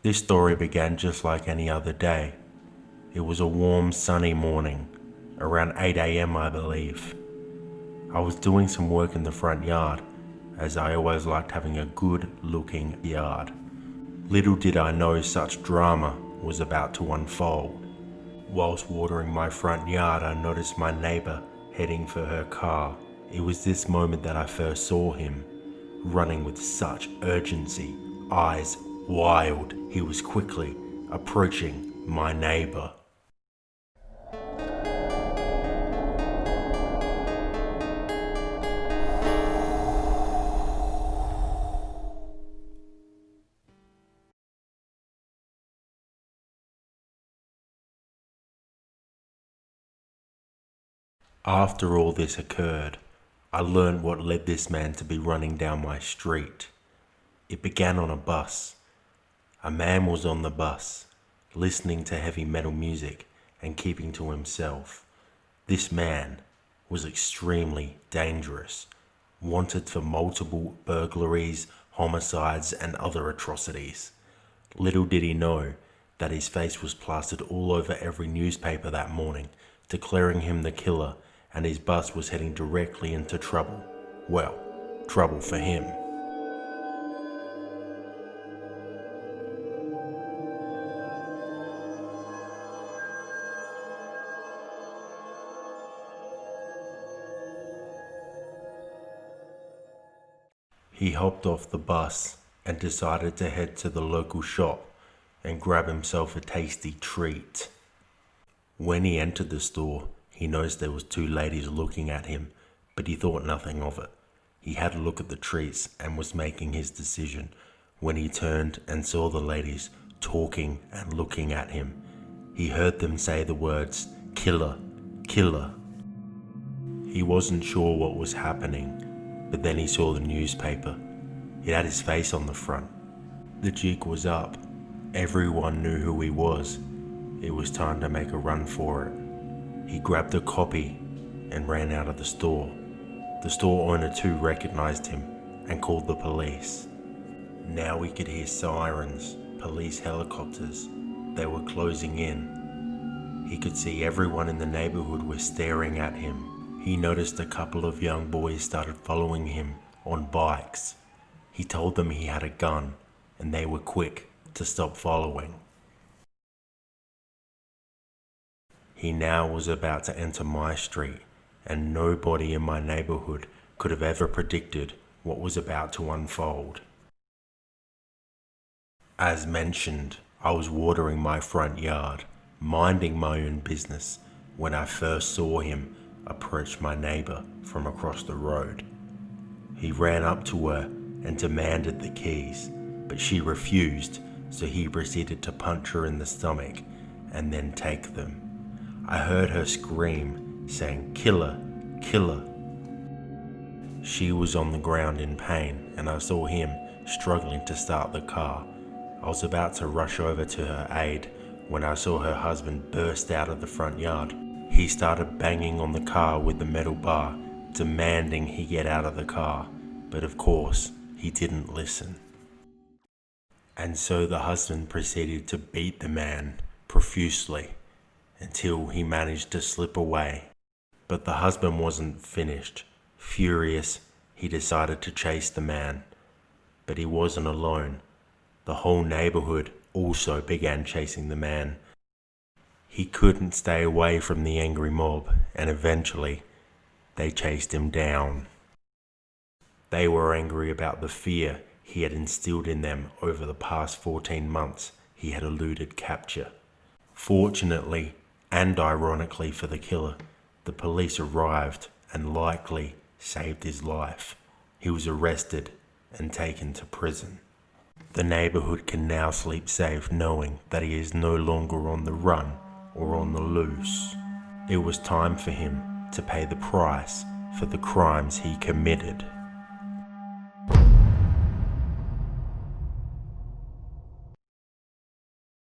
This story began just like any other day. It was a warm, sunny morning, around 8 a.m. I believe. I was doing some work in the front yard, as I always liked having a good-looking yard. Little did I know such drama was about to unfold. Whilst watering my front yard, I noticed my neighbour heading for her car. It was this moment that I first saw him, running with such urgency, eyes wild. He was quickly approaching my neighbour. After all this occurred, I learned what led this man to be running down my street. It began on a bus. A man was on the bus, listening to heavy metal music and keeping to himself. This man was extremely dangerous, wanted for multiple burglaries, homicides, and other atrocities. Little did he know that his face was plastered all over every newspaper that morning, declaring him the killer, and his bus was heading directly into trouble. Well, trouble for him. He hopped off the bus and decided to head to the local shop and grab himself a tasty treat. When he entered the store, he noticed there was two ladies looking at him, but he thought nothing of it. He had a look at the treats and was making his decision when he turned and saw the ladies talking and looking at him. He heard them say the words, "Killer, killer." He wasn't sure what was happening, but then he saw the newspaper. It had his face on the front. The jig was up. Everyone knew who he was. It was time to make a run for it. He grabbed a copy and ran out of the store. The store owner too recognized him and called the police. Now he could hear sirens, police helicopters. They were closing in. He could see everyone in the neighborhood was staring at him. He noticed a couple of young boys started following him on bikes. He told them he had a gun, and they were quick to stop following. He now was about to enter my street, and nobody in my neighborhood could have ever predicted what was about to unfold. As mentioned, I was watering my front yard, minding my own business, when I first saw him approach my neighbor from across the road. He ran up to her and demanded the keys, but she refused, so he proceeded to punch her in the stomach and then take them. I heard her scream, saying, "Killer, killer." She was on the ground in pain, and I saw him struggling to start the car. I was about to rush over to her aid when I saw her husband burst out of the front yard. He started banging on the car with the metal bar, demanding he get out of the car, but of course, he didn't listen. And so the husband proceeded to beat the man profusely until he managed to slip away. But the husband wasn't finished. Furious, he decided to chase the man. But he wasn't alone. The whole neighborhood also began chasing the man. He couldn't stay away from the angry mob, and eventually, they chased him down. They were angry about the fear he had instilled in them over the past 14 months he had eluded capture. Fortunately, and ironically for the killer, the police arrived and likely saved his life. He was arrested and taken to prison. The neighborhood can now sleep safe knowing that he is no longer on the run or on the loose. It was time for him to pay the price for the crimes he committed.